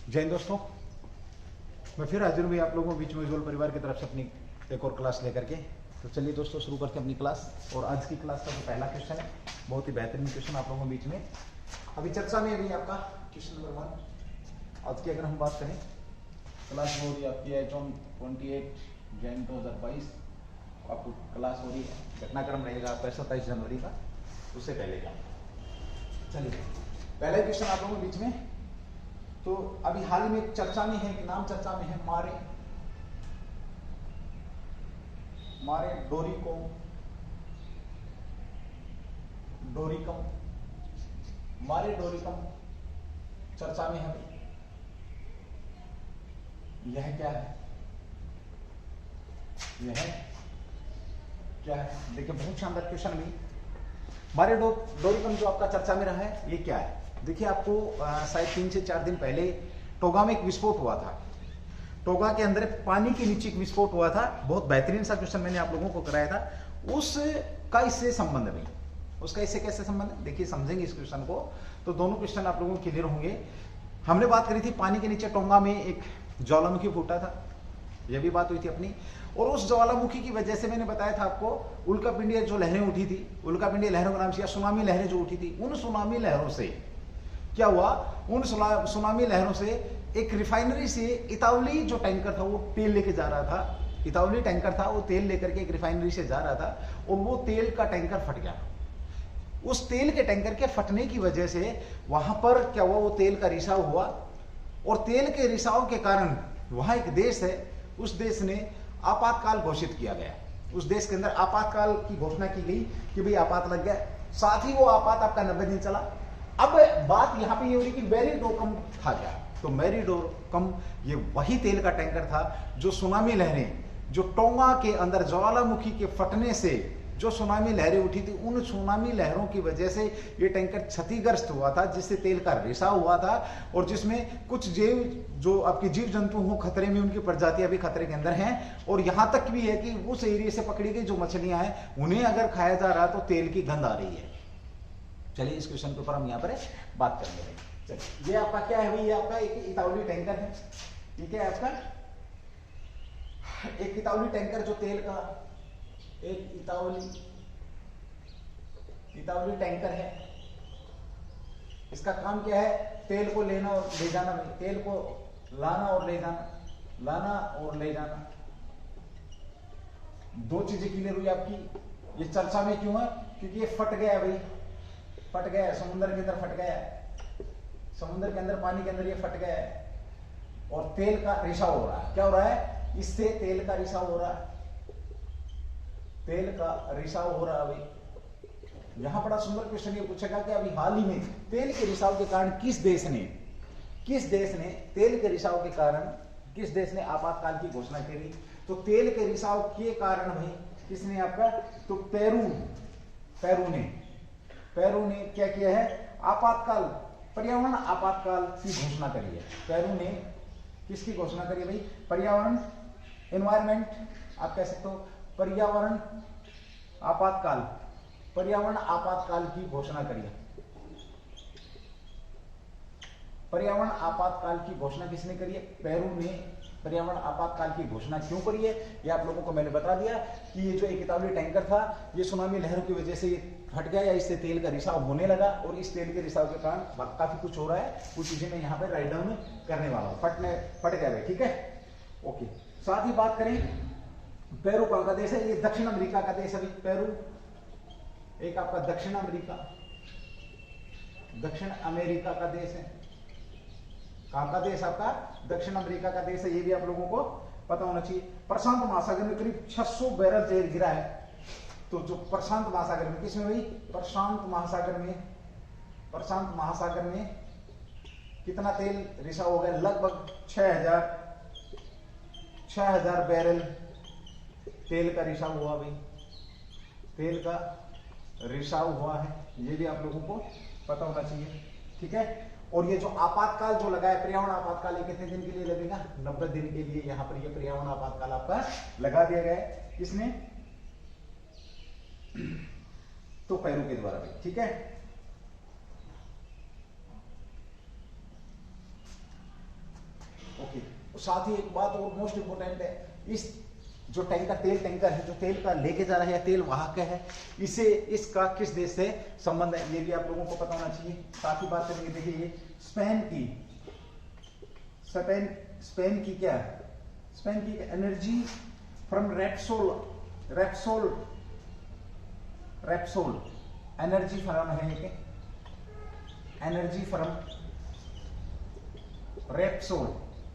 जय हिंद दोस्तों, मैं फिर हाजिर हुई आप लोगों के बीच में उज्ज्वल परिवार की तरफ से अपनी एक और क्लास लेकर के। तो चलिए दोस्तों शुरू करते हैं अपनी क्लास। और आज की क्लास का जो पहला क्वेश्चन है बहुत ही बेहतरीन क्वेश्चन आप लोगों के बीच में अभी चर्चा में अभी आपका क्वेश्चन नंबर 1। आज की अगर हम बात करें क्लास हो रही है आपकी एच ऑन 28 जैन 2022। आपको क्लास हो रही है, घटनाक्रम रहेगा आपका 27 जनवरी का, उससे पहले का। चलिए पहला क्वेश्चन आप लोगों के बीच में तो अभी हाल ही में चर्चा में है, नाम चर्चा में है मारे डोरिकम मारे डोरिकम चर्चा में है। यह क्या है? देखिए बहुत शानदार क्वेश्चन भी। मारे डोरिकम जो आपका चर्चा में रहा है ये क्या है? देखिए आपको शायद 3 से 4 दिन पहले टोगा में एक विस्फोट हुआ था। टोगा के अंदर पानी के नीचे एक विस्फोट हुआ था। बहुत बेहतरीन सा क्वेश्चन मैंने आप लोगों को कराया था। उसका इससे संबंध नहीं, उसका इससे कैसे संबंध है देखिए, समझेंगे इस क्वेश्चन को तो दोनों क्वेश्चन आप लोगों को क्लियर होंगे। हमने बात करी थी पानी के नीचे टोंगा में एक ज्वालामुखी फूटा था, यह भी बात हुई थी अपनी। और उस ज्वालामुखी की वजह से मैंने बताया था आपको उल्कापिंडीय जो लहरें उठी थी, उल्कापिंडीय लहरों का नाम से या सुनामी लहरें जो उठी थी, उन सुनामी लहरों से क्या हुआ? उन सुनामी लहरों से एक रिफाइनरी से इतावली जो टैंकर था वो तेल लेके जा रहा था। इतावली टैंकर था, वो तेल लेकर के एक रिफाइनरी से जा रहा था और वो तेल का टैंकर फट गया। उस तेल के टैंकर के फटने की वजह से वहां पर क्या हुआ? वो तेल का रिसाव हुआ और तेल के रिसाव के कारण वहां एक देश है, उस देश ने आपातकाल घोषित किया गया। उस देश के अंदर आपातकाल की घोषणा की गई कि भाई आपात लग गया। साथ ही वो आपात आपका 90 दिन चला। अब बात यहां पे ये हो रही कि मैरीडोरकम था क्या? तो मैरीडोरकम ये वही तेल का टैंकर था जो सुनामी लहरें, जो टोंगा के अंदर ज्वालामुखी के फटने से जो सुनामी लहरें उठी थी, उन सुनामी लहरों की वजह से ये टैंकर क्षतिग्रस्त हुआ था, जिससे तेल का रिसाव हुआ था और जिसमें कुछ जो आपके जीव जंतु हो खतरे में, उनकी प्रजातियां भी खतरे के अंदर हैं। और यहां तक भी है कि उस एरिया से पकड़ी गई जो मछलियां हैं उन्हें अगर खाया जा रहा है तो तेल की गंध आ रही है। चलिए इस क्वेश्चन के ऊपर हम यहाँ पर बात करेंगे। चलिए ये आपका क्या है भाई? ये आपका एक इतावली टैंकर है। ये क्या है आपका? एक इतावली टैंकर जो तेल का, एक इतावली टैंकर है। इसका काम क्या है? तेल को लेना और ले जाना, तेल को लाना और ले जाना, दो चीजें क्लियर हुई आपकी। ये चर्चा में क्यों है? क्योंकि ये फट गया भाई, फट गया समुद्र के अंदर, फट गया समुद्र के अंदर, पानी के अंदर ये फट गया है और तेल का रिसाव हो रहा है। क्या हो रहा है? इससे तेल का रिसाव हो रहा है, तेल का रिसाव हो रहा है। अभी यहां बड़ा सुंदर क्वेश्चन ये पूछेगा कि अभी हाल ही में तेल के रिसाव के कारण किस देश ने तेल के रिसाव के कारण किस देश ने आपातकाल की घोषणा करी? तो तेल के रिसाव के कारण भाई किसने आपका? तो पेरू ने क्या किया है? आपातकाल, पर्यावरण आपातकाल की घोषणा करी है। पेरू ने किसकी घोषणा करी है भाई? पर्यावरण, एनवायरमेंट आप कह सकते हो, पर्यावरण आपातकाल की घोषणा करी है। पर्यावरण आपातकाल की घोषणा किसने करी है? पेरू ने पर्यावरण आपातकाल की घोषणा क्यों करी है ये आप लोगों को मैंने बता दिया कि ये जो एक इतावली टैंकर था ये सुनामी लहरों की वजह से फट गया या इससे तेल का रिसाव होने लगा और इस तेल के रिसाव के कारण काफी कुछ हो रहा है। कुछ चीजें मैं यहाँ पे राइट डाउन करने वाला हूँ। फट गया भाई, ठीक है, ओके। साथ ही बात करें पेरू कौन का देश है? ये दक्षिण अमेरिका का देश है। पेरू एक आपका दक्षिण अमेरिका का देश है। कहां का देश? आपका दक्षिण अमेरिका का देश है। ये भी आप लोगों को पता होना चाहिए। प्रशांत महासागर में करीब 600 बैरल तेल गिरा है। तो जो प्रशांत महासागर में, किसमें भाई? प्रशांत महासागर में कितना तेल रिसाव हो गया? लगभग 6000 बैरल तेल का रिसाव हुआ भाई, तेल का रिसाव हुआ है। ये भी आप लोगों को पता होना चाहिए, ठीक है। और ये जो आपातकाल जो लगा है, पर्यावरण आपातकाल, ये कितने दिन के लिए लगेगा? 90 दिन के लिए यहां पर ये पर्यावरण आपातकाल आपका लगा दिया गया है। किसने? तो पेरू के द्वारा भी, ठीक है। साथ ही एक बात और मोस्ट इंपोर्टेंट है, इस जो टैंकर तेल टैंकर है जो तेल का लेके जा रहा है या तेल वाहक है, इसे इसका किस देश से संबंध है ये भी आप लोगों को पता होना चाहिए। साथ ही बात करेंगे, देखिए ये स्पेन की क्या है, स्पेन की energy from Repsol energy from है, एनर्जी फ्रॉम रेप्सोल,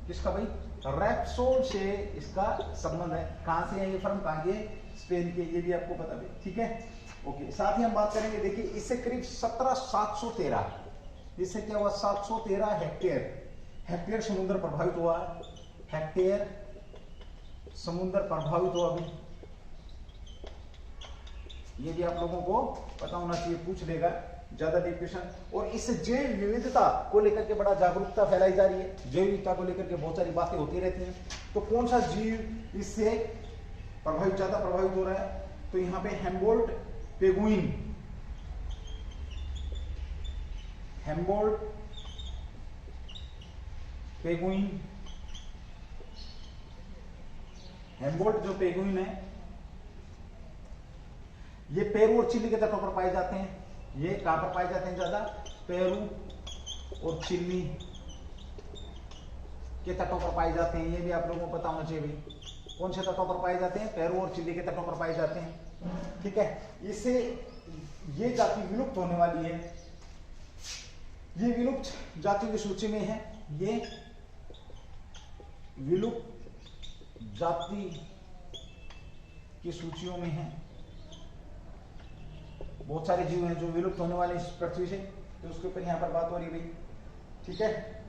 किसका भाई, रेप्सोल से इसका संबंध है। कहां से है ये फर्म, कहां के, स्पेन के, ये भी आपको पता है, ठीक है ओके। साथ ही हम बात करेंगे, देखिए इससे करीब 17,713, इससे क्या हुआ 713 हेक्टेयर समुद्र प्रभावित हुआ, हेक्टेयर समुद्र प्रभावित हुआ भी, ये भी आप लोगों को पता होना चाहिए, पूछ लेगा ज्यादा डिस्कशन। और इस जैव विविधता को लेकर के बड़ा जागरूकता फैलाई जा रही है, जैव विविधता को लेकर के बहुत सारी बातें होती रहती हैं। तो कौन सा जीव इससे ज्यादा प्रभावित हो रहा है, तो यहाँ पे हेम्बोल्ट जो पेगुइन है, ये पेरू और चिली के तटों पर पाए जाते हैं। ये कहां पर पाए जाते हैं ज्यादा, पेरू और चिली के तटों पर पाए जाते हैं, ये भी आप लोगों को पता होना चाहिए भाई। कौन से तटों पर पाए जाते हैं, पेरू और चिली के तटों पर पाए जाते हैं, ठीक है। इससे ये जाति विलुप्त होने वाली है, ये विलुप्त जाति की सूची में है, ये विलुप्त जाति की सूचियों में है। बहुत सारे जीव हैं जो विलुप्त होने वाले इस पृथ्वी से, तो उसके ऊपर यहां पर बात हो रही है भाई, ठीक है।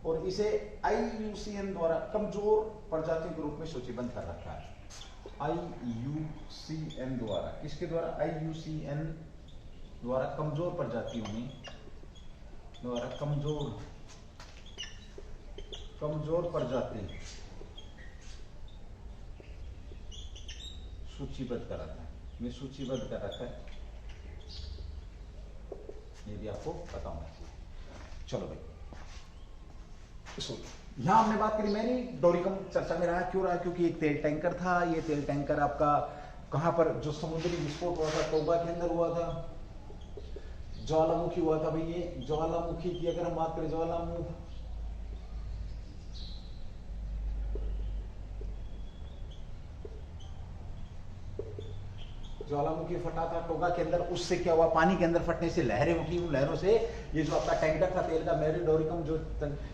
और इसे IUCN द्वारा कमजोर प्रजातियों के रूप में सूचीबद्ध कर रखा है। IUCN द्वारा, किसके द्वारा, IUCN द्वारा कमजोर प्रजातियों में द्वारा कमजोर प्रजाति सूचीबद्ध कर रखा है, मैं सूचीबद्ध कर रखा है, ये भी आपको पता होना चाहिए। चलो भाई, यहां हमने बात करी, मैंने डोरिकम चर्चा में रहा, क्यों रहा, क्योंकि एक तेल टैंकर था। ये तेल टैंकर आपका कहां पर, जो समुद्री विस्फोट हुआ था टोगा के अंदर हुआ था, ज्वालामुखी हुआ था भाई। ये ज्वालामुखी की अगर हम बात करें, ज्वालामुखी फटा था टोगा के अंदर, उससे क्या हुआ, पानी के अंदर फटने से लहरें उठी, उन लहरों से ये जो आपका टैंकर था तेल का, मैरी डोरिकम जो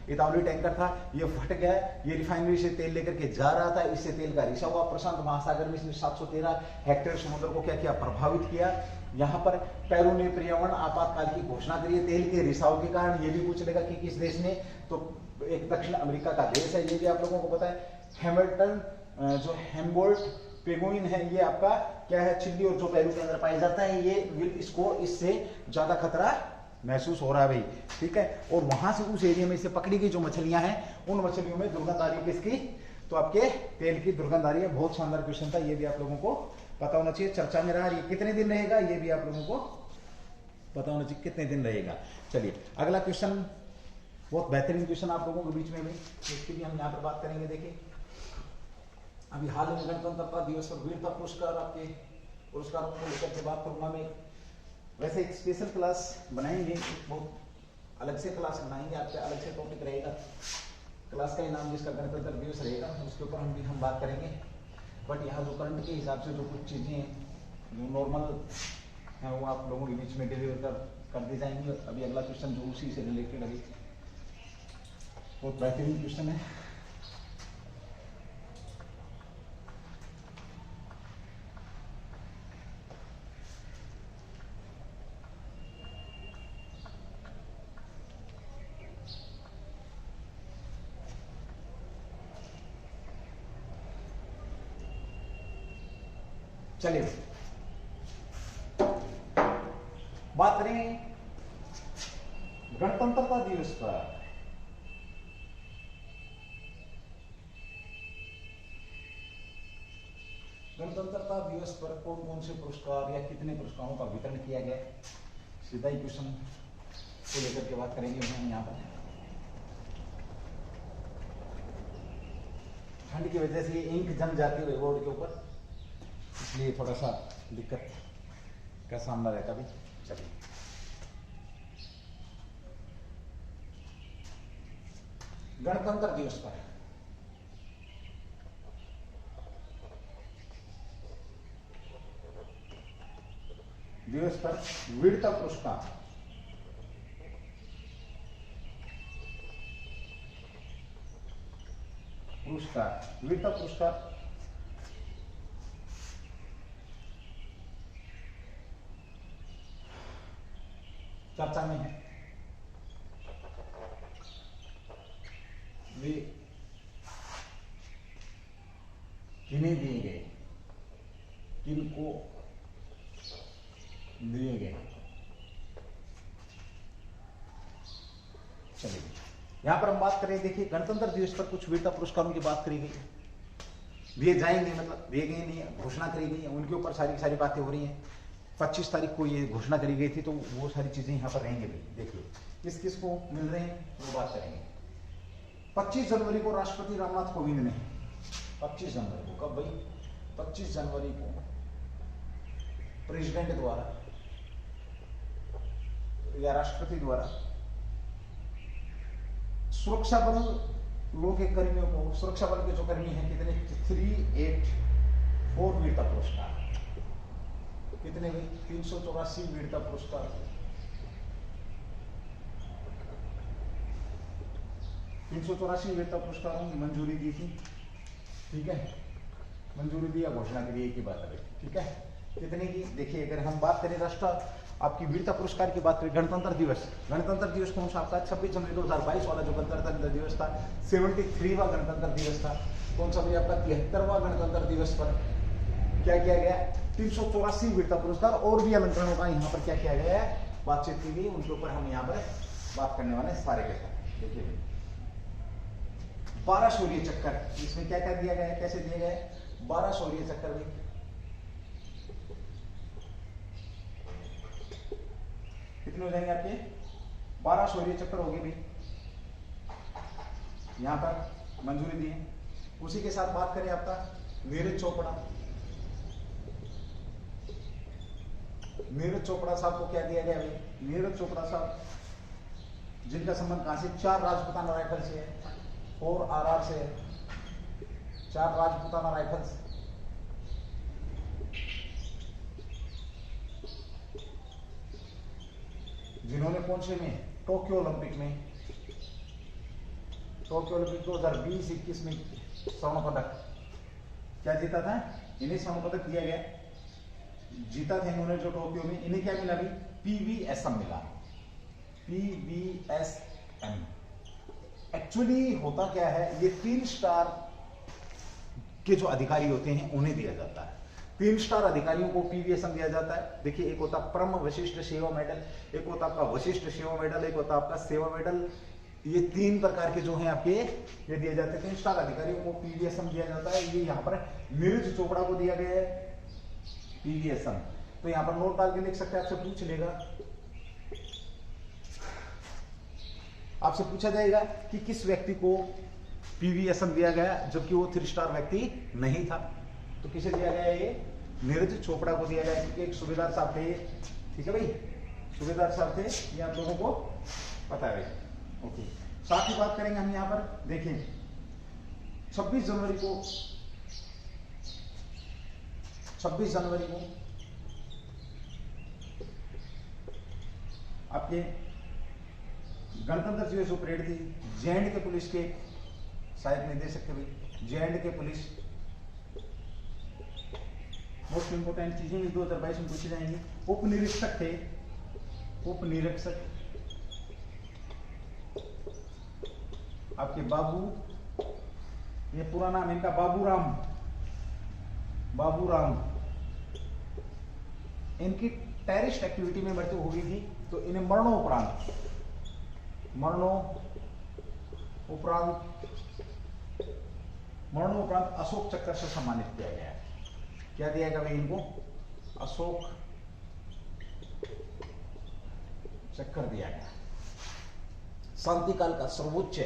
इतालवी टैंकर था, ये फट गया। ये रिफाइनरी से तेल लेकर के जा रहा था, इससे तेल का रिसा हुआ प्रशांत महासागर में, इसने 713 हेक्टेयर समुद्र को क्या किया, प्रभावित किया। यहाँ पर पेरू ने पर्यावरण आपातकाल की घोषणा करी है तेल के रिसाव के कारण। ये भी पूछ लेगा कि किस देश ने, तो एक दक्षिण अमेरिका का देश है, ये भी आप लोगों को पता है। जो हेम्बोल्ट पेगुइन है, ये आपका क्या है, चिली और जो पेरू के अंदर पाया जाता है, ये इसको इससे ज्यादा खतरा महसूस हो रहा है भाई, ठीक है। और वहां से उस एरिया में से पकड़ी गई जो मछलियां हैं, उन मछलियों में दुर्गंध आ रही है, किसकी, तो आपके तेल की दुर्गंध आ रही है। बहुत शानदार क्वेश्चन था, ये भी आप लोगों को पता होना चाहिए। चर्चा में रहा, ये कितने दिन रहेगा, ये भी आप लोगों को पता होना चाहिए कितने दिन रहेगा। चलिए अगला क्वेश्चन, बहुत बेहतरीन क्वेश्चन आप लोगों के बीच में भी, इसकी भी हम यहाँ पर बात करेंगे। देखिए अभी हाल में गणतंत्रता दिवस पर वीरता पुरस्कार, आपके पुरस्कारों को लेकर के बात करूंगा मैं। वैसे एक स्पेशल क्लास बनाएंगे, बहुत अलग से क्लास बनाएंगे, आपके अलग से टॉपिक रहेगा, क्लास का ही नाम जिसका गणतंत्र दिवस रहेगा, उसके ऊपर हम बात करेंगे। बट यहाँ जो करंट के हिसाब से जो कुछ चीज़ें जो नॉर्मल हैं वो आप लोगों के बीच में डिलीवर कर दी जाएंगी। अभी अगला क्वेश्चन जो उसी से रिलेटेड अभी बहुत बेहतरीन क्वेश्चन है। चलिए बात करें गणतंत्रता दिवस पर। गणतंत्रता दिवस पर कौन कौन से पुरस्कार या कितने पुरस्कारों का वितरण किया गया, सीधा ही क्वेश्चन को लेकर के बात करेंगे हम यहाँ पर। ठंड की वजह से इंक जम जाती है बोर्ड के ऊपर, इसलिए थोड़ा सा दिक्कत का सामना रहता भी। चलिए, गणतंत्र दिवस पर वीरता पुरस्कार, वीरता पुरस्कार चर्चा में है। वे किन्हें दिए गए, किनको दिए गए। चलिए, यहां पर हम बात करें, देखिए गणतंत्र दिवस पर कुछ वीरता पुरस्कारों की बात करी गई, दिए जाएंगे, मतलब दिए गए नहीं है, घोषणा करी गई है, उनके ऊपर सारी सारी बातें हो रही हैं। 25 तारीख को ये घोषणा करी गई थी, तो वो सारी चीजें यहाँ पर रहेंगे भाई। देखिए किस किस को मिल रहे हैं वो बात करेंगे। 25 जनवरी को राष्ट्रपति रामनाथ कोविंद ने, 25 जनवरी को, कब भाई, 25 जनवरी को प्रेसिडेंट द्वारा या राष्ट्रपति द्वारा सुरक्षा बल लोग के कर्मियों को, सुरक्षा बल के जो कर्मी हैं, कितने 384 वीरता पुरस्कार, कितने भी 384 वीरता पुरस्कार, 384 वीरता पुरस्कारों की मंजूरी दी थी। ठीक है, मंजूरी दी या घोषणा करी, एक ही बात है। ठीक है, कितने की, देखिए अगर हम बात करें राष्ट्र आपकी वीरता पुरस्कार की बात करें, गणतंत्र दिवस कौन सा आपका 26 जनवरी 2022 वाला जो गणतंत्र दिवस था, 73वां गणतंत्र दिवस था। कौन सा भी आपका 73वां गणतंत्र दिवस पर क्या किया गया, 384 वीरता पुरस्कार और भी अलंकरणों का यहाँ पर क्या किया गया है, बातचीत की गई, उनके ऊपर हम यहाँ पर बात करने वाले सारे के साथ। देखिए 12 शौर्य चक्कर, इसमें क्या क्या दिया गया है, कैसे दिया गया है, 12 शौर्य चक्कर भी कितने हो जाएंगे आपके, 12 शौर्य चक्कर हो गए भी, यहां पर मंजूरी दी है। उसी के साथ बात करें आपका नीरज चोपड़ा साहब को क्या दिया गया भाई, नीरज चोपड़ा साहब जिनका संबंध कहां से, 4 राजपूताना राइफल से है, 4 RR से है, 4 राजपूताना राइफल्स, जिन्होंने कौन से में, टोक्यो ओलंपिक 2020-21 में स्वर्ण पदक क्या जीता था, इन्हें स्वर्ण पदक दिया गया, जीता था इन्होंने जो टोक्यो में। इन्हें क्या मिला भी, PVSM मिला, PVSM। एक्चुअली होता क्या है, ये 3 स्टार के जो अधिकारी होते हैं उन्हें दिया जाता है, 3 स्टार अधिकारियों को PVSM दिया जाता है। देखिए एक होता परम वशिष्ठ सेवा मेडल, एक होता आपका वशिष्ठ सेवा मेडल, एक होता आपका सेवा मेडल, ये 3 प्रकार के जो हैं आपके ये दिए जाते हैं। 3 स्टार अधिकारियों को PVSM दिया जाता है। ये यहाँ पर नीरज चोपड़ा को दिया गया है PVSM, तो यहाँ पर नोट डाल के लिख सकते हैं, आपसे पूछ लेगा, आपसे पूछा जाएगा कि किस व्यक्ति को PVSM दिया गया जबकि वो 3 स्टार व्यक्ति नहीं था, तो किसे दिया गया, ये नीरज चोपड़ा को दिया गया, क्योंकि एक सूबेदार साहब थे। ठीक है भाई, सूबेदार साहब थे, ये आप लोगों को पता है भाई। ओके, साथ ही बात करेंगे हम यहाँ पर, देखें 26 जनवरी को आपके गणतंत्र दिवस जो परेड थी, J&K पुलिस के, शायद नहीं दे सकते भाई, J&K पुलिस, मोस्ट इंपोर्टेंट चीजें भी 2022 में पूछी जाएंगी। उप निरीक्षक थे, आपके बाबू, ये पूरा नाम इनका बाबूराम, इनकी टेररिस्ट एक्टिविटी में मृत्यु हो गई थी, तो इन्हें मरणोपरांत अशोक चक्र से सम्मानित किया गया है। क्या दिया गया भाई इनको? अशोक चक्कर दिया गया। शांति काल का सर्वोच्च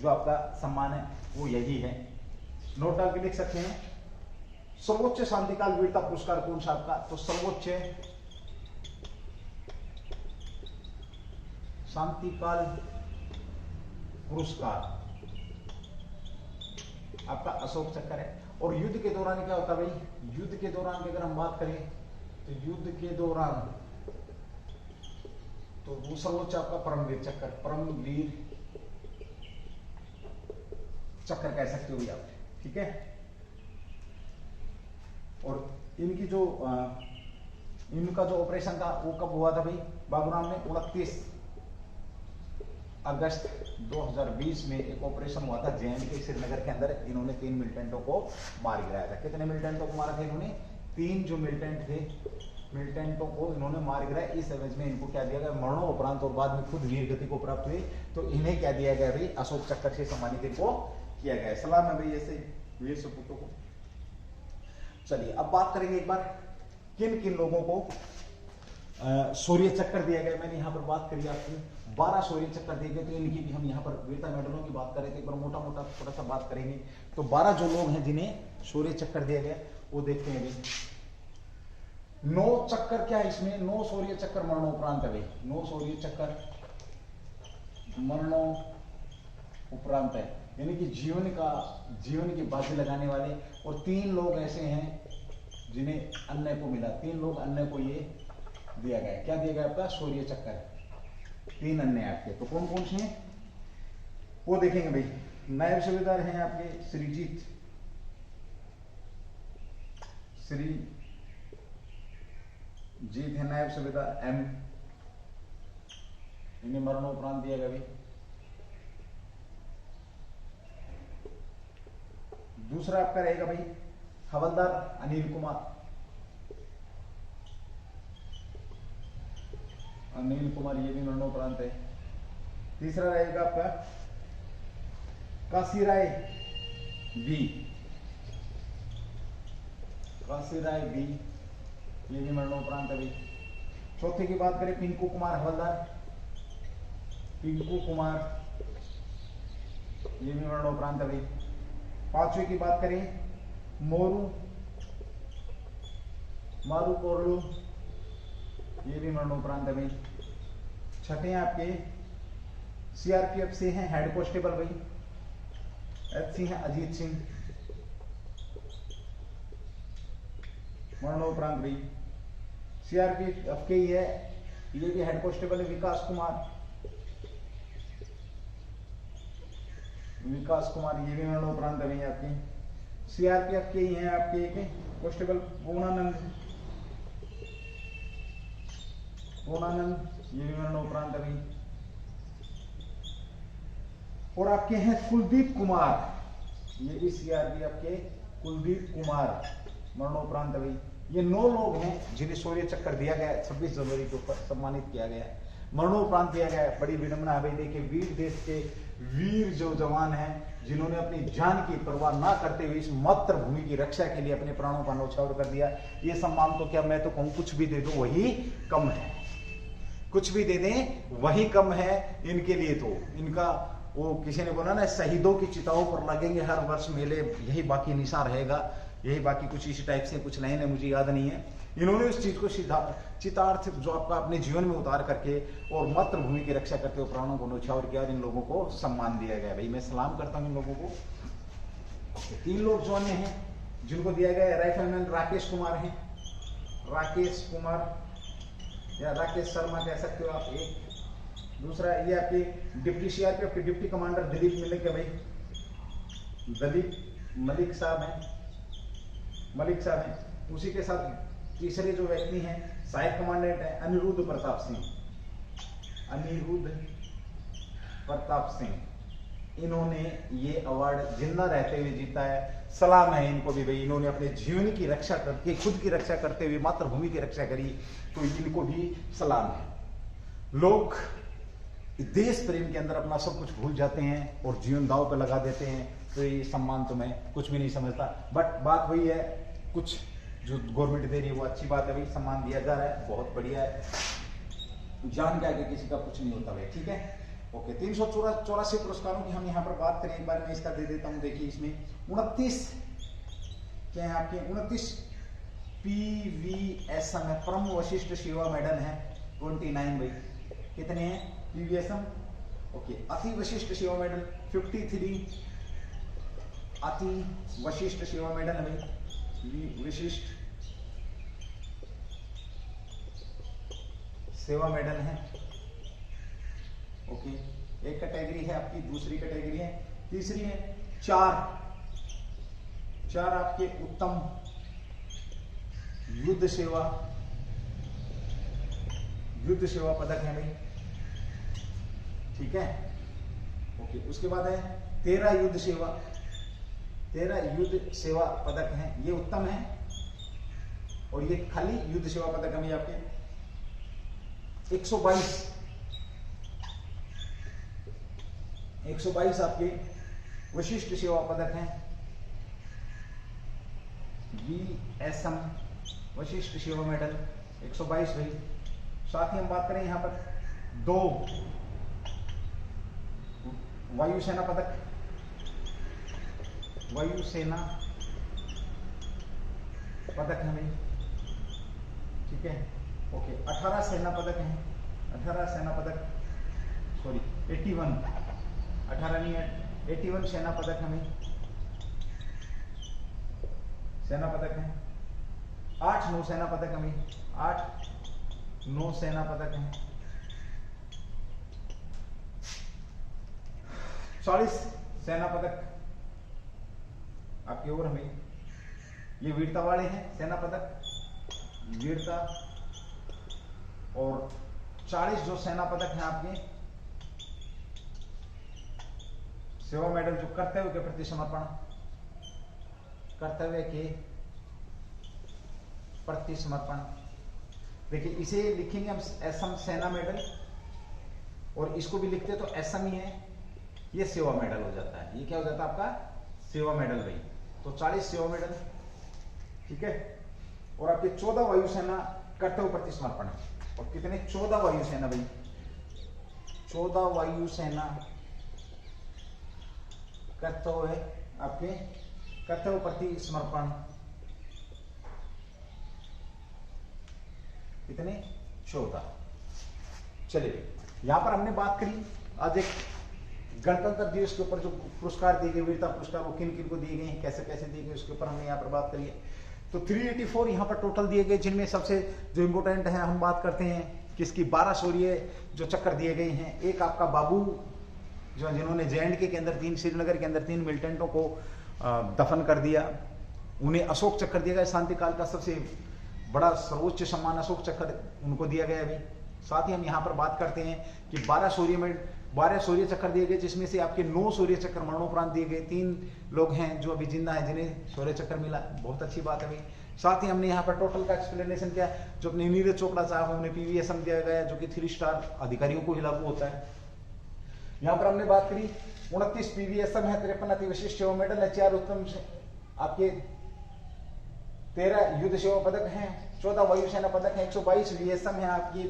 जो आपका सम्मान है वो यही है। नोट डाल के लिख सकते हैं, सर्वोच्च शांति काल वीरता पुरस्कार कौन सा आपका? तो सर्वोच्च शांति काल पुरस्कार आपका अशोक चक्कर है। और युद्ध के दौरान क्या होता है भाई? युद्ध के दौरान की अगर हम बात करें तो युद्ध के दौरान तो वो सर्वोच्च आपका परमवीर चक्कर, परमवीर चक्कर कह सकते हो भी आप, ठीक है। और इनकी जो इनका जो ऑपरेशन था वो कब हुआ था भाई? बाबूराम ने 29 अगस्त 2020 में एक ऑपरेशन हुआ था जे.एंड.के श्रीनगर के अंदर। इन्होंने 3 मिलिटेंटों को मार गिराया था। कितने मिलिटेंटों को मारा था इन्होंने? 3 जो मिलिटेंट थे, मिलिटेंटों को इन्होंने मार गिराया। इस एवज में इनको क्या दिया गया? मरणोपरांत, और बाद में खुद वीर गति को प्राप्त हुई तो इन्हें क्या दिया गया भाई? अशोक चक्कर से सम्मानित इनको किया गया। सलाम है भाई ऐसे वीर सपूतों को। चलिए अब बात करेंगे एक बार किन किन लोगों को शौर्य चक्कर दिया गया। मैंने यहाँ पर बात करी आपकी 12 शौर्य चक्कर दिए गए, तो इनकी भी हम यहाँ पर वीरता मेडलों की बात करें तो एक बार मोटा मोटा थोड़ा सा बात करेंगे। तो 12 जो लोग हैं जिन्हें शौर्य चक्कर दिया गया वो देखते हैं भाई। 9 चक्कर क्या है इसमें? 9 शौर्य चक्कर मरणोपरांत है भाई। 9 शौर्य चक्कर मरणोपरांत है, यानी कि जीवन की बाजी लगाने वाले। और 3 लोग ऐसे हैं जिन्हें अन्य को मिला, 3 लोग अन्य को ये दिया गया। क्या दिया गया आपका? शौर्य चक्कर। 3 अन्य आपके, तो कौन कौन से हैं वो देखेंगे भाई। नायब सूबेदार हैं आपके श्रीजीत है नायब सूबेदार एम, इन्हें मरणोपरांत दिया गया भाई। दूसरा आपका रहेगा भाई हवलदार अनिल कुमार, ये भी मरणोपरांत है। तीसरा रहेगा आपका काशीराय बी, ये भी मरणोपरांत है भाई। चौथे की बात करें पिंकू कुमार हवलदार, ये भी मरणोपरांत है भाई। 5वें की बात करें मारू कोरलू, ये भी मरणोपरांत है भाई। 6ठे आपके सीआरपीएफ से हैं हेड कांस्टेबल भाई एचसी हैं अजीत सिंह, मरणोपरांत भाई। सीआरपीएफ के ही है, ये भी हेड कांस्टेबल है विकास कुमार, ये भी मरणोपरांत है भाई आपके। सीआरपीएफ के ही हैं आपके एक कांस्टेबल पूर्णानंद, ये भी मरणोपरांत है भाई। और आपके हैं कुलदीप कुमार, ये भी सीआरपीएफ के कुलदीप कुमार, मरणोपरांत है भाई। ये 9 लोग हैं जिन्हें शौर्य चक्कर दिया गया, 26 जनवरी को सम्मानित किया गया, मरणोपरांत दिया गया। बड़ी विडंबना है भाई। देखिए वीर देश के वीर जो जवान हैं जिन्होंने अपनी जान की परवाह ना करते हुए इस मातृभूमि की रक्षा के लिए अपने प्राणों का न्यौछावर कर दिया। ये सम्मान तो क्या मैं तो कहूँ कुछ भी दे दो वही कम है, कुछ भी दे दें वही कम है इनके लिए। तो इनका वो किसी ने बोला ना शहीदों की चिताओं पर लगेंगे हर वर्ष मेले, यही बाकी निशान रहेगा, यही बाकी कुछ इसी टाइप से कुछ लाइन है मुझे याद नहीं है। इन्होंने इस चीज को चितार्थ जो आपका अपने जीवन में उतार करके और मातृभूमि की रक्षा करते हुए प्राणों को न्यौछावर किया और इन लोगों को सम्मान दिया गया भाई। मैं सलाम करता हूं इन लोगों को। 3 लोग जो अन्य हैं जिनको दिया गया, राइफलमैन राकेश कुमार हैं, या राकेश शर्मा कह सकते हो आप एक। दूसरा ये आपके डिप्टी सीआरपीएफ के डिप्टी कमांडर दिलीप मलिक साहब हैं। उसी के साथ तीसरे जो व्यक्ति हैं सहायक कमांडेंट है अनिरुद्ध प्रताप सिंह। इन्होंने ये अवार्ड जिंदा रहते हुए जीता है। सलाम है इनको भी भाई। इन्होंने अपने जीवन की रक्षा करके खुद की रक्षा करते हुए मातृभूमि की रक्षा करी, तो इनको भी सलाम है। लोग देश प्रेम के अंदर अपना सब कुछ भूल जाते हैं और जीवन दांव पे लगा देते हैं, तो ये सम्मान तो मैं कुछ भी नहीं समझता। बट बात वही है, कुछ जो गवर्नमेंट दे रही है वो अच्छी बात है भाई, सम्मान दिया जा रहा है, बहुत बढ़िया है। जान के आगे किसी का कुछ नहीं होता भाई, ठीक है। ओके, 384 पुरस्कारों की हम यहाँ पर बात करें, एक बार मैं इसका दे देता हूँ। देखिए इसमें 29 क्या है आपके, 29 PVSM है, परम वशिष्ठ सेवा मेडल है 29 भाई। कितने हैं PVSM? ओके, अति वशिष्ठ सेवा मेडल 53 अति वशिष्ठ सेवा मेडल है भाई, विशिष्ट सेवा मेडल है। ओके, एक कैटेगरी है आपकी, दूसरी कैटेगरी है, तीसरी है। चार आपके उत्तम युद्ध सेवा पदक है भाई, ठीक है। ओके, उसके बाद है 13 युद्ध सेवा पदक हैं, ये उत्तम है। और ये खाली युद्ध सेवा पदक है आपके 122 आपके विशिष्ट सेवा पदक हैं, VSM विशिष्ट सेवा मेडल 122 भाई। साथ ही हम बात करें यहाँ पर 2 वायुसेना पदक, वायुसेना पदक है भाई, ठीक है। ओके, 18 सेना पदक हैं, 18 सेना पदक, सॉरी 81, 18 नहीं है, 81 सेना पदक हमें, सेना पदक हैं। 8 नौसेना पदक हमें, 8 नौसेना पदक हैं। 40 सेना पदक आपकी ओर हमें, ये वीरता वाले हैं सेना पदक, वीरता। और 40 जो सेना पदक हैं आपके सेवा मेडल, जो कर्तव्य के प्रति समर्पण, कर्तव्य के प्रति समर्पण। देखिए इसे लिखेंगे हम असम सेना मेडल, और इसको भी लिखते तो असम ही है, ये सेवा मेडल हो जाता है। ये क्या हो जाता है आपका सेवा मेडल भाई। तो 40 सेवा मेडल, ठीक है। और आपके 14 वायुसेना कर्तव्य प्रति समर्पण, और कितने 14 वायुसेना भाई, 14 वायुसेना कर्तव्य आपके कर्तव्य प्रति समर्पण, कितने 14। चलिए यहां पर हमने बात करी आज एक गणतंत्र दिवस के ऊपर जो पुरस्कार दिए गए, वीरता पुरस्कार, वो किन किन को दिए गए हैं, कैसे कैसे दिए गए, उसके ऊपर हमने यहाँ पर बात करी है। तो 384 यहाँ पर टोटल दिए गए, जिनमें सबसे जो इम्पोर्टेंट है हम बात करते हैं किसकी, 12 शौर्य जो चक्कर दिए गए हैं। एक आपका बाबू जो जिन्होंने JNK के अंदर 3, श्रीनगर के अंदर 3 मिलिटेंटों को दफन कर दिया, उन्हें अशोक चक्कर दिया गया, शांति काल का सबसे बड़ा सर्वोच्च सम्मान अशोक चक्कर उनको दिया गया अभी। साथ ही हम यहाँ पर बात करते हैं कि 12 शौर्य चक्कर दिए गए, जिसमें से आपके 9 शौर्य चक्कर मरणोपरांत दिए गए। 3 लोग हैं जो अभी जिंदा हैं जिन्हें शौर्य चक्कर मिला, बहुत अच्छी बात है भाई। साथ ही हमने यहाँ पर टोटल का एक्सप्लेनेशन किया, जो अपने नीरज चोपड़ा साहब उन्हें PVSM दिया गया, जो कि 3 स्टार अधिकारियों को ही लागू होता है। यहाँ पर हमने बात करी 29 PVSM है, 53 अति विशिष्ट सेवा मेडल है, 4 उत्तम आपके 13 युद्ध सेवा पदक हैं, 14 वायुसेना पदक है, 122 VSM है आपकी।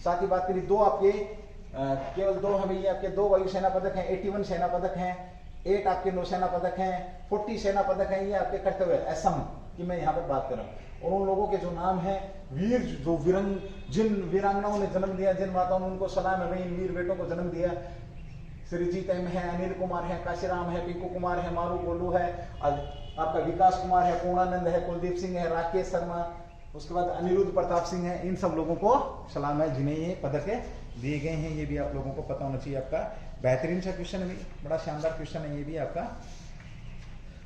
साथ ही बात करी 2 आपके केवल 2 है भैया आपके 2 वायुसेना पदक हैं, 81 सेना पदक हैं, 8 आपके नौसेना पदक हैं, 40 सेना पदक हैं। ये आपके कर्तव्य असम की मैं यहाँ पर बात कर रहा हूँ। और उन लोगों के जो नाम है वीर, जो जिन वीरांगनाओं ने जन्म दिया, जिन माताओं ने उनको सलाम है भाई, इन वीर बेटों को जन्म दिया। श्रीजीत एम है, अनिल कुमार है, काशीराम है, पिंकू कुमार है, मारू गोलू है, आपका विकास कुमार है, पूर्णानंद है, कुलदीप सिंह है, राकेश शर्मा, उसके बाद अनिरुद्ध प्रताप सिंह है। इन सब लोगों को सलाम है जिन्हें ये पदक दिए गए हैं। ये भी आप लोगों को पता होना चाहिए। आपका बेहतरीन सा क्वेश्चन है, बड़ा शानदार क्वेश्चन है ये भी आपका,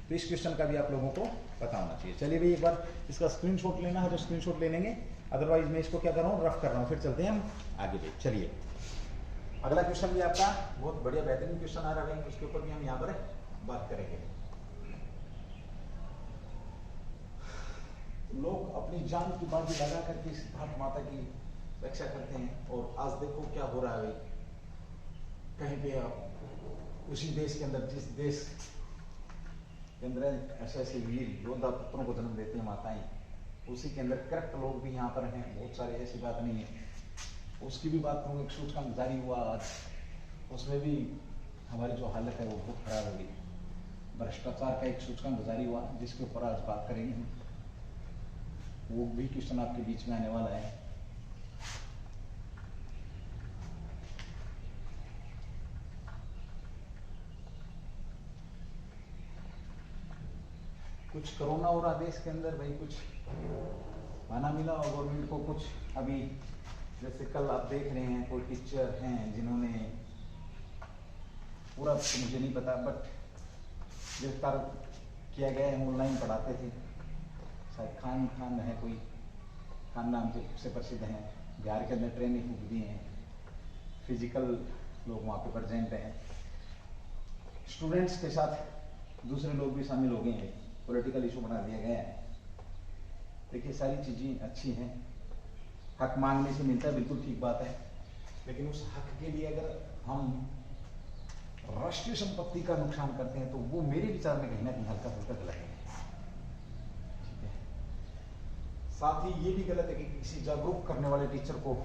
तो इस क्वेश्चन का भी आप लोगों को पता होना चाहिए। चलिए भाई एक बार इसका स्क्रीनशॉट लेना है तो स्क्रीनशॉट ले लेंगे, अदरवाइज मैं इसको क्या कर रहा हूँ रफ कर रहा हूँ, फिर चलते हैं हम आगे भी। चलिए अगला क्वेश्चन भी आपका बहुत बढ़िया बेहतरीन क्वेश्चन आ रहा है, उसके ऊपर भी हम यहाँ पर बात करेंगे। लोग अपनी जान की बाजी लगा करके सिद्धार्थ माता की रक्षा करते हैं, और आज देखो क्या हो रहा है भाई, कहीं पे आप उसी देश के अंदर, जिस देश के अंदर ऐसे ऐसे वीर योद्धा पुत्रों को जन्म देते हैं माताएं, उसी के अंदर करेक्ट लोग भी यहाँ पर हैं बहुत सारे, ऐसी बात नहीं है। उसकी भी बात करूँ, एक सूचकांक जारी हुआ आज, उसमें भी हमारी जो हालत है वो बहुत खराब हो गई। भ्रष्टाचार का एक सूचकांक जारी हुआ जिसके ऊपर आज बात करेंगे हम, वो भी क्वेश्चन आपके बीच में आने वाला है। कुछ कोरोना हो रहा देश के अंदर भाई, कुछ माना मिला और गवर्नमेंट को कुछ अभी, जैसे कल आप देख रहे हैं कोई टीचर हैं जिन्होंने, पूरा तो मुझे नहीं पता बट गिरफ्तार किया गया है, ऑनलाइन पढ़ाते थे, शायद खान है कोई, खान नाम से प्रसिद्ध हैं, बिहार के अंदर ट्रेनिंग बुक दी हैं, फिजिकल लोग वहाँ पे प्रेजेंट हैं, स्टूडेंट्स के साथ दूसरे लोग भी शामिल हो गए हैं, पॉलिटिकल इशू बना दिया गया है। देखिए सारी चीज़ें अच्छी हैं, हक मांगने से मिलता है, बिल्कुल ठीक बात है, लेकिन उस हक के लिए अगर हम राष्ट्रीय संपत्ति का नुकसान करते हैं तो वो मेरे विचार में कहीं ना कहीं हल्का फुल्का गलत है। ठीक है, साथ ही ये भी गलत है कि किसी जागरूक करने वाले टीचर को,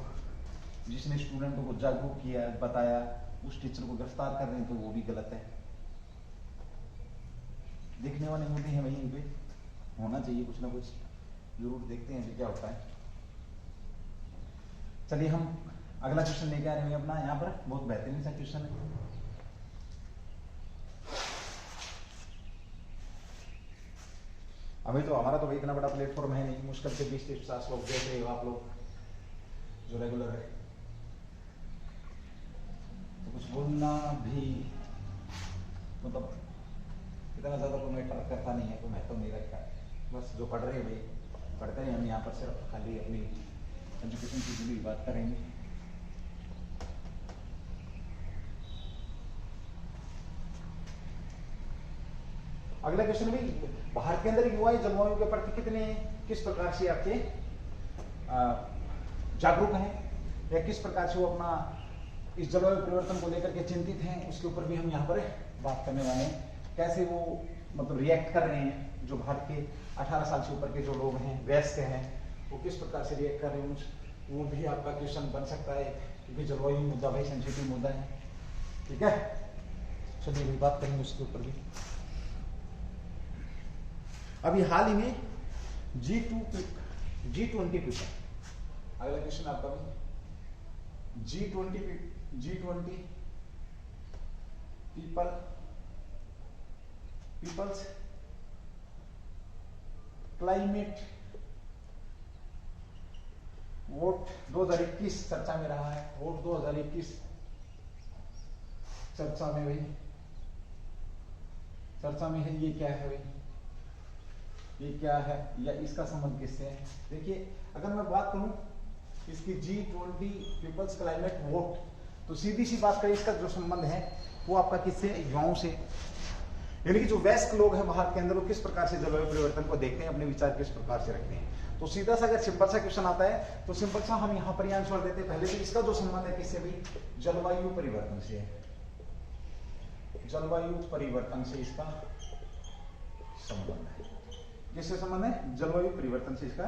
जिसने स्टूडेंटों को जागरूक किया, बताया, उस टीचर को गिरफ्तार कर रहे हैं तो वो भी गलत है। देखने वाले मुद्दे हैं वहीं पे, होना चाहिए कुछ ना कुछ, जरूर देखते हैं क्या होता है। चलिए हम अगला क्वेश्चन लेके आ रहे हैं अपना, यहाँ पर बहुत बेहतरीन सा क्वेश्चन है। अभी तो हमारा तो भाई इतना बड़ा प्लेटफॉर्म है नहीं, मुश्किल से 20-50 लोग देख रहे हो आप लोग जो रेगुलर है, तो कुछ बोलना भी मतलब इतना ज़्यादा तो मैटर करता नहीं है, तो महत्व नहीं रखता है। बस जो पढ़ रहे हैं भाई पढ़ते हैं, हम यहाँ पर सिर्फ खाली अपनी एजुकेशन की जुड़ी बात करेंगे। अगला क्वेश्चन भी, भारत के अंदर युवा जलवायु के प्रति कितने, किस प्रकार से आपके जागरूक हैं, या किस प्रकार से वो अपना इस जलवायु परिवर्तन को लेकर के चिंतित हैं, उसके ऊपर भी हम यहाँ पर बात करने वाले हैं। कैसे वो मतलब रिएक्ट कर रहे हैं, जो भारत के 18 साल से ऊपर के जो लोग हैं, वयस्क हैं, वो किस प्रकार से रिएक्ट कर रहे हैं, वो भी आपका क्वेश्चन बन सकता है, क्योंकि जलवायु मुद्दा भाई सेंसिटिव मुद्दा है। ठीक है, चलिए भी बात करेंगे उसके ऊपर भी। अभी हाल ही में G20 पेपर, अगला क्वेश्चन आपका भी, G20 पीपल्स क्लाइमेट वोट 2021 चर्चा में रहा है। वोट 2021 चर्चा में भाई, चर्चा में है। ये क्या है भाई, ये क्या है, या इसका संबंध किससे है? देखिए अगर मैं बात करूं इसकी G20 पीपल्स क्लाइमेट वोट, तो सीधी सी बात करें, इसका जो संबंध है वो आपका किससे, युवाओं से, यानी कि जो वयस्क लोग हैं भारत के अंदर, वो किस प्रकार से जलवायु परिवर्तन को देखते हैं, अपने विचार किस प्रकार से रखते हैं। तो सीधा सा अगर सिंपल सा क्वेश्चन आता है तो सिंपल सा हम यहाँ पर आंसर देते हैं। पहले तो इसका जो संबंध है किससे भी, जलवायु परिवर्तन से है, जलवायु परिवर्तन से इसका संबंध है। किससे संबंध है? जलवायु परिवर्तन से इसका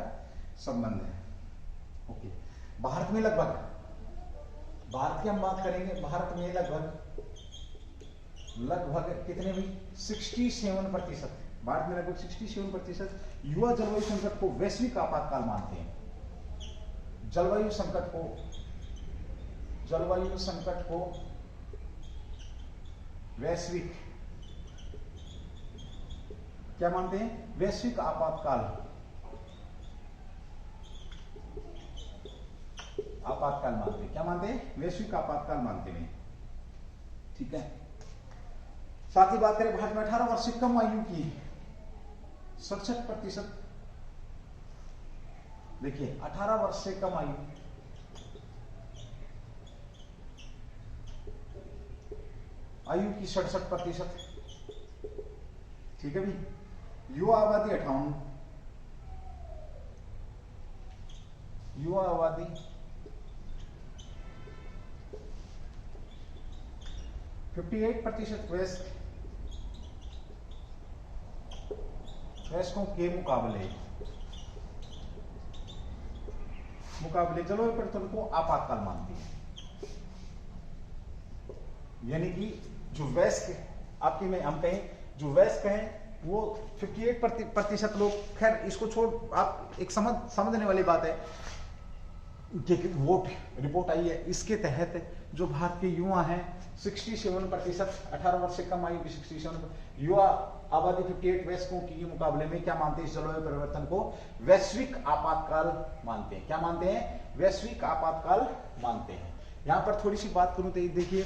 संबंध है। ओके, भारत में लगभग, भारत की हम बात करेंगे, भारत में लगभग कितने भी 67%, भारत में लगभग 67% युवा जलवायु संकट को वैश्विक आपातकाल मानते हैं। जलवायु संकट को वैश्विक क्या मानते हैं? वैश्विक आपातकाल मानते हैं। क्या मानते हैं? वैश्विक आपातकाल मानते हैं। ठीक है, साथ ही बात करें भारत में 18 वर्ष से कम आयु की 67%, देखिए 18 वर्ष से कम आयु, की 67%। ठीक है भी, युवा आबादी 58, युवा आबादी 58% वयस्कों के मुकाबले मुकाबले जलवायु परिवर्तन को आपातकाल मानती है। यानी कि जो वयस्क आपके में हम कहें जो वयस्क हैं वो 58% लोग, खैर इसको छोड़, आप एक समझने वाली बात है कि वोट रिपोर्ट आई है, इसके तहत जो भारत के युवा हैं 67%, 18 वर्ष से कम आयु की 67 युवा आबादी 58 वयस्कों के मुकाबले में क्या मानते हैं, इस जलवायु परिवर्तन को वैश्विक आपातकाल मानते हैं। क्या मानते हैं? वैश्विक आपातकाल मानते हैं। यहां पर थोड़ी सी बात करूं तो देखिए,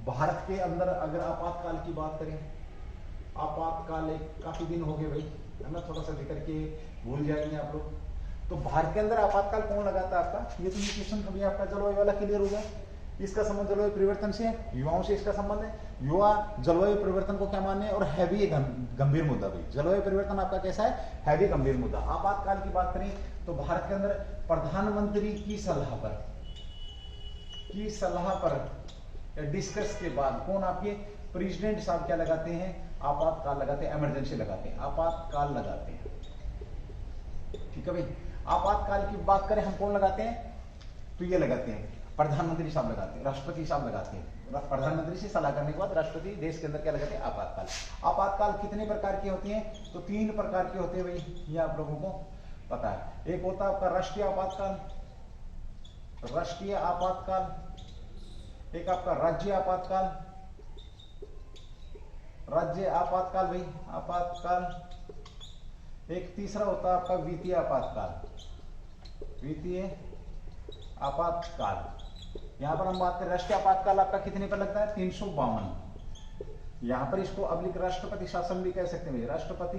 भारत के अंदर अगर आपातकाल की बात करें, आपातकाल एक काफी दिन हो गए भाई, है ना, थोड़ा सा लेकर के भूल जाएंगे आप लोग। तो भारत के अंदर आपातकाल कौन लगाता है आपका? ये तो क्वेश्चन कभी आपका जलवायु वाला क्लियर होगा। इसका संबंध जलवायु परिवर्तन से है, युवाओं से इसका संबंध है। युवा जलवायु परिवर्तन को क्या माने, और हैवी गंभीर मुद्दा भी, जलवायु परिवर्तन आपका कैसा है, हैवी गंभीर मुद्दा। आपातकाल की बात करें तो भारत के अंदर प्रधानमंत्री की सलाह पर डिस्कस के बाद कौन, आपके प्रेसिडेंट साहब क्या लगाते हैं, आपातकाल लगाते हैं, इमरजेंसी लगाते हैं, आपातकाल लगाते हैं। ठीक है भाई, आपातकाल की बात करें हम कौन लगाते हैं, तो ये लगाते हैं प्रधानमंत्री साहब लगाते हैं, राष्ट्रपति साहब लगाते हैं। प्रधानमंत्री से सलाह करने के बाद राष्ट्रपति देश के अंदर क्या लगाते हैं, आपातकाल। आपातकाल कितने प्रकार की होती हैं, तो 3 प्रकार की होती है भाई, ये आप लोगों को पता है। एक होता है आपका राष्ट्रीय आपातकाल, एक आपका राज्य आपातकाल भाई, आपातकाल। एक तीसरा होता है आपका वित्तीय आपातकाल। यहां पर हम बात करें राष्ट्रीय आपातकाल आपका कितने पर लगता है, 352। यहां पर इसको अब्लिक राष्ट्रपति शासन भी कह सकते हैं, राष्ट्रपति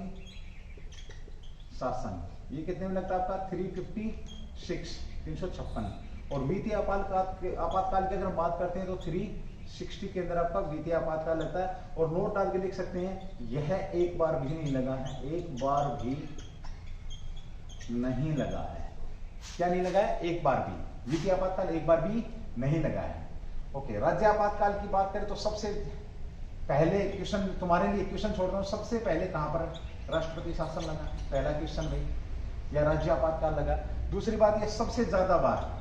शासन, ये कितने में लगता है आपका 356। और वित्तीय आपातकाल की अगर हम बात करते हैं तो 360 के अंदर आपका वित्तीय आपातकाल लगता है। और नोट डाल के लिख सकते हैं, यह एक बार भी नहीं लगा है, एक बार भी नहीं लगा है। क्या नहीं लगा है, एक बार भी। वित्तीय आपातकाल एक बार भी नहीं लगा है। ओके, राज्य आपातकाल की बात करें तो सबसे पहले क्वेश्चन, तुम्हारे लिए क्वेश्चन छोड़ रहा हूं, सबसे पहले कहां पर राष्ट्रपति शासन लगा, पहला क्वेश्चन भाई, या राज्य आपातकाल लगा। दूसरी बात, ये सबसे ज्यादा बार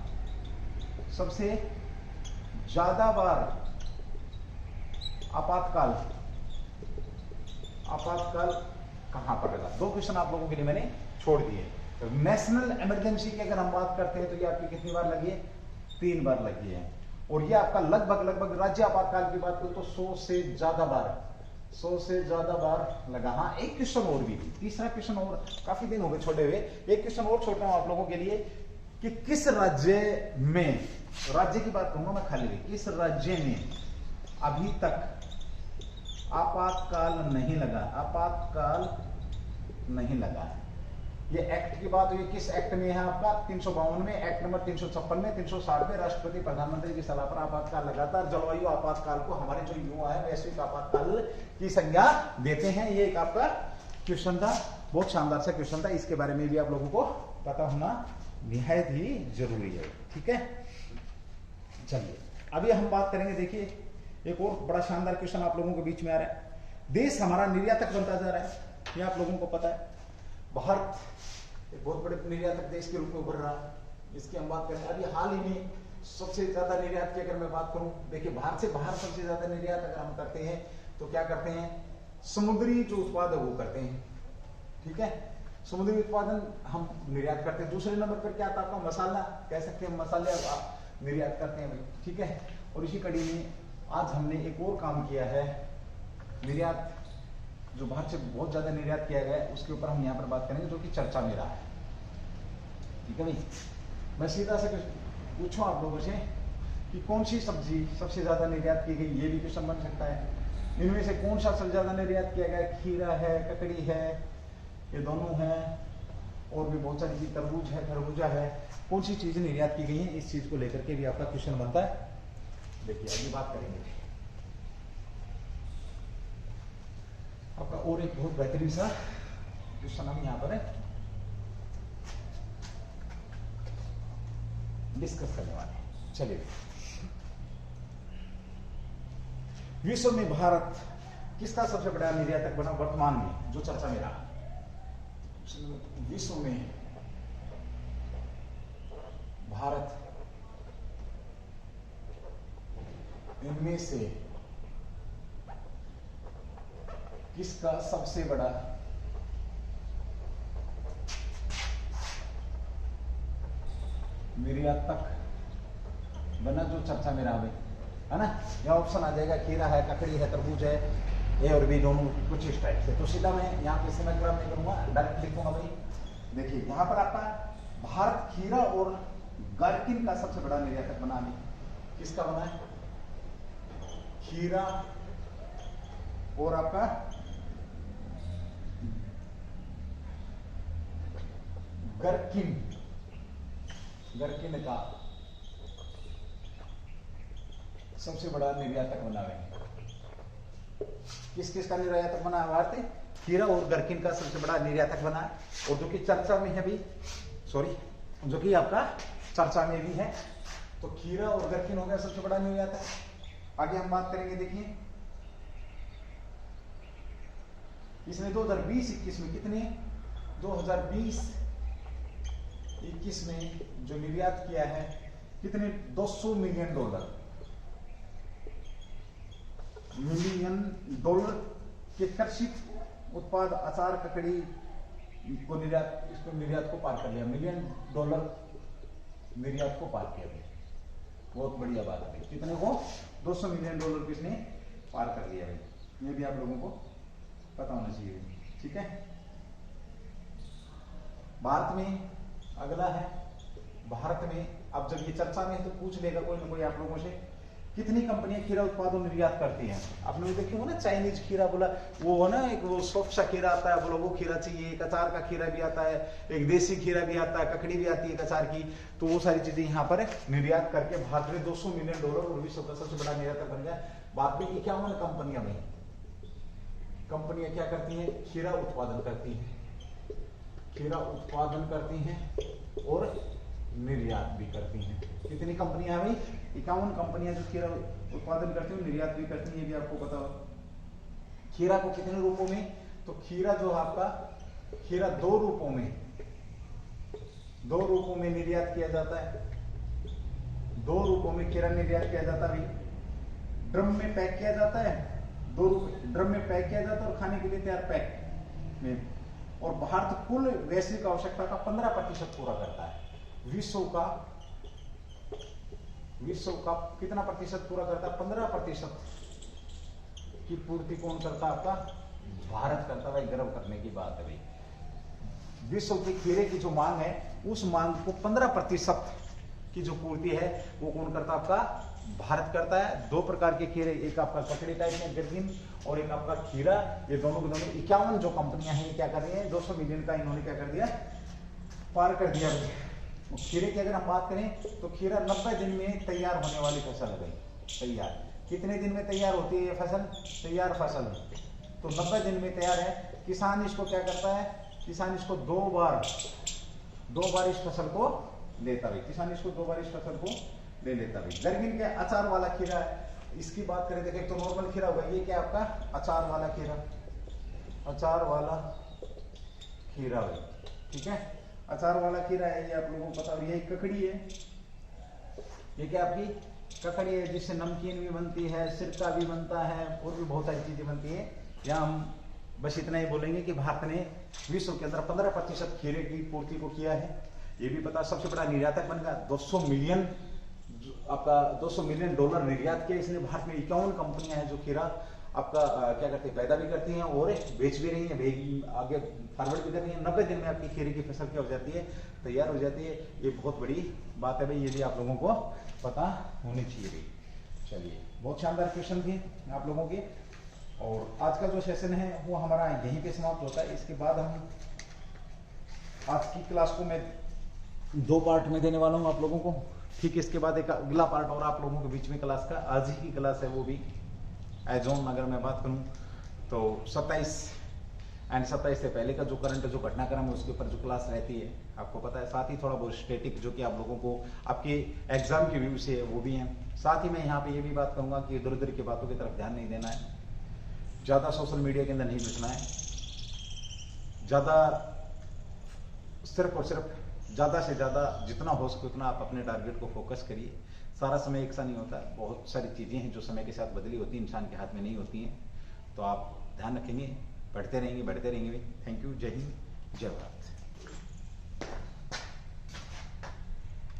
आपातकाल कहां पर लगा। 2 क्वेश्चन आप लोगों के लिए मैंने छोड़ दिए। नेशनल इमरजेंसी की अगर हम बात करते हैं तो ये आपकी कितनी बार लगी है, 3 बार लगी है। और ये आपका लगभग राज्य आपातकाल की बात करूं तो 100 से ज्यादा बार लगा। हाँ, एक क्वेश्चन और भी, तीसरा क्वेश्चन और, काफी दिन हो गए छोड़े हुए, एक क्वेश्चन और छोड़ रहा हूं आप लोगों के लिए कि किस राज्य में, राज्य की बात करूंगा मैं खाली, किस राज्य में अभी तक आपातकाल नहीं लगा है। ये एक्ट की बात हुई, किस एक्ट में है आपका, 352 में, एक्ट नंबर 356 में, 360 में राष्ट्रपति प्रधानमंत्री की सलाह पर आपातकाल लगातार जलवायु आपातकाल को हमारे जो युवा है वैश्विक आपातकाल की संज्ञा देते हैं। ये एक आपका क्वेश्चन था, बहुत शानदार सा क्वेश्चन था, इसके बारे में भी आप लोगों को पता होना निहायत ही जरूरी है। ठीक है, चलिए अभी हम बात करेंगे। देखिए, एक और बड़ा शानदार क्वेश्चन आप लोगों के बीच में आ रहा है। देश हमारा निर्यातक बनता जा रहा है, ये आप लोगों को पता है। भारत एक बहुत बड़े निर्यातक देश के रूप में उभर रहा है। इसकी हम बात करें, अभी हाल ही में सबसे ज्यादा निर्यात की अगर मैं बात करूं, देखिए भारत से बाहर सबसे ज्यादा निर्यात अगर हम करते हैं तो क्या करते हैं, समुद्री जो उत्पाद है वो करते हैं। ठीक है, समुद्री उत्पादन हम निर्यात करते हैं। दूसरे नंबर पर क्या आता है आपका, मसाला, कह सकते हैं मसाले निर्यात करते हैं भाई। ठीक है, और इसी कड़ी में आज हमने एक और काम किया है, निर्यात जो भारत से बहुत ज्यादा निर्यात किया गया है उसके ऊपर हम यहाँ पर बात करेंगे, जो कि चर्चा में रहा है। ठीक है भाई, मैं सीधा से पूछूं आप लोगों से कि कौन सी सब्जी सबसे ज्यादा निर्यात की गई, ये भी क्वेश्चन बन सकता है। इनमें से कौन सा सबसे ज्यादा निर्यात किया गया, खीरा है, ककड़ी है, ये दोनों है, और भी बहुत सारी चीज, तरबूज है, खरबूजा है, कौन सी चीजें निर्यात की गई है, इस चीज को लेकर के भी आपका क्वेश्चन बनता है। देखिए अभी बात करेंगे आपका और एक बहुत बेहतरीन सा क्वेश्चन हम यहां पर डिस्कस करने वाले हैं। चलिए, विश्व में भारत किसका सबसे बड़ा निर्यातक बना वर्तमान में, जो चर्चा में रहा। विश्व में भारत इनमें से किसका सबसे बड़ा निर्यातक बना, जो चर्चा में रहा है ना। यह ऑप्शन आ जाएगा, खीरा है, ककड़ी है, तरबूज है, ए और बी दोनों कुछ इस टाइप से। तो सीधा मैं यहाँ पे समय खराब नहीं करूंगा, डायरेक्ट लिखूंगा भाई। देखिए यहाँ पर आपका भारत खीरा और गर्किन का सबसे बड़ा निर्यातक बना है। किसका बना है? खीरा और आपका गर्किन का सबसे बड़ा निर्यातक बना है। किस किस का निर्यातक बना है? भारत खीरा और गर्किन का सबसे बड़ा निर्यातक बना है, और जो कि चर्चा में है भी, जो कि आपका चर्चा में भी है। तो खीरा और गर्किन हो गया सबसे बड़ा निर्यातक। आगे हम बात करेंगे, देखिए इसने 2020-21 में कितने 2020-21 में जो निर्यात किया है कितने $200 मिलियन के कृषि उत्पाद अचार ककड़ी को निर्यात को पार कर लिया। $1 मिलियन निर्यात को पार किया गया। बहुत बढ़िया बात है। कितने को? $200 मिलियन किसने पार कर लिया भाई। ये भी आप लोगों को पता होना चाहिए, ठीक है। भारत में अगला है, भारत में अब जब ये चर्चा में है तो पूछ लेगा कोई ना कोई आप लोगों से, कितनी कंपनियां खीरा उत्पादन निर्यात करती हैं? आपने देखे हो ना, चाइनीज खीरा बोला, वो है ना, एक वो सॉफ्ट सा खीरा आता है, बोला वो खीरा चाहिए। एक अचार का खीरा भी आता है, एक देसी खीरा भी आता है, ककड़ी भी आती है अचार की। तो वो सारी चीजें यहाँ पर निर्यात करके भारत में $200 मिलियन और विश्व का सबसे बड़ा निर्यातक बन गया। बाद में 51 कंपनियां भाई, कंपनियां क्या करती हैं? खीरा उत्पादन करती हैं, खीरा उत्पादन करती हैं और निर्यात भी करती हैं। कितनी कंपनियां हैं भाई? 51 कंपनियां जो खीरा उत्पादन करती हैं, निर्यात भी करती हैं। ये भी आपको पता हो। खीरा को कितने रूपों में? तो खीरा जो आपका खीरा दो रूपों में निर्यात किया जाता है। 2 रूपों में खीरा निर्यात किया जाता है भाई। ड्रम में पैक किया जाता है, 2 ड्रम में पैक किया जाता है और खाने के लिए तैयार पैक में। और भारत कुल वैश्विक आवश्यकता का 15% पूरा करता है। विश्व का कितना प्रतिशत पूरा करता है? 15% की पूर्ति कौन करता है? आपका भारत करता है भाई। गर्व करने की बात है भाई। विश्व के खीरे की जो मांग है, उस मांग को 15% की जो पूर्ति है वो कौन करता है? आपका भारत करता है। 2 प्रकार के खीरे, एक आपका ककड़ी टाइप में गर्किन और एक आपका खीरा। ये दोनों के दोनों 51 जो कंपनियां हैं क्या कर रही हैं? 200 मिलियन का इन्होंने क्या कर दिया? पार कर दिया। खीरे की अगर हम बात करें तो खीरा 90 दिन में तैयार होने वाली फसल है भाई। तैयार कितने दिन में तैयार होती है ये फसल? तैयार फसल तो 90 दिन में तैयार है। किसान इसको क्या करता है? किसान इसको 2 बार इस फसल को लेता है। किसान इसको 2 बार इस फसल को ले लेता है। गर्किन के अचार वाला खीरा है, इसकी बात करें देखिए तो नॉर्मल खीरा होगा। ये क्या आपका अचार वाला खीरा, अचार वाला खीरा भाई, ठीक है। अचार वाला खीरा है, ये आप लोगों को पता। ये ककड़ी है, ये क्या आपकी ककड़ी है, जिससे नमकीन भी बनती है, सिरका भी बनता है और भी बहुत सारी चीजें बनती है। यहाँ हम बस इतना ही बोलेंगे कि भारत ने विश्व के अंदर 15% खीरे की पूर्ति को किया है। ये भी पता, सबसे बड़ा निर्यातक बन गया। $200 मिलियन निर्यात किया इसने। भारत में 51 कंपनियां हैं जो खीरा आपका क्या करती है? पैदा भी करती हैं और बेच भी रही हैं, आगे फॉरवर्ड भी कर रही हैं। 90 दिन में आपकी खीरे की फसल क्या हो जाती है? तैयार हो जाती है। ये बहुत बड़ी बात है भाई, ये भी आप लोगों को पता होनी चाहिए भाई। चलिए, बहुत शानदार क्वेश्चन थे आप लोगों के। और आज का जो सेशन है वो हमारा यहीं पे समाप्त होता है। इसके बाद हम आज की क्लास को मैं 2 पार्ट में देने वाला हूँ आप लोगों को। ठीक, इसके बाद एक अगला पार्ट और आप लोगों के बीच में क्लास का, आज ही की क्लास है वो भी एजोन अगर मैं बात करूं तो 27 से पहले का जो करंट जो घटनाक्रम है उसके ऊपर जो क्लास रहती है आपको पता है। साथ ही थोड़ा बहुत स्टैटिक जो कि आप लोगों को आपके एग्जाम के व्यू से वो भी हैं। साथ ही मैं यहाँ पे ये भी बात करूंगा कि इधर उधर की बातों की तरफ ध्यान नहीं देना है, ज़्यादा सोशल मीडिया के अंदर नहीं घुसना है, ज़्यादा सिर्फ और सिर्फ ज़्यादा से ज़्यादा जितना हो सके उतना आप अपने टारगेट को फोकस करिए। सारा समय एक सा नहीं होता, बहुत सारी चीज़ें हैं जो समय के साथ बदली होती हैं, इंसान के हाथ में नहीं होती हैं। तो आप ध्यान रखेंगे, बढ़ते रहेंगे। Thank you. जय हिंद, जय भारत।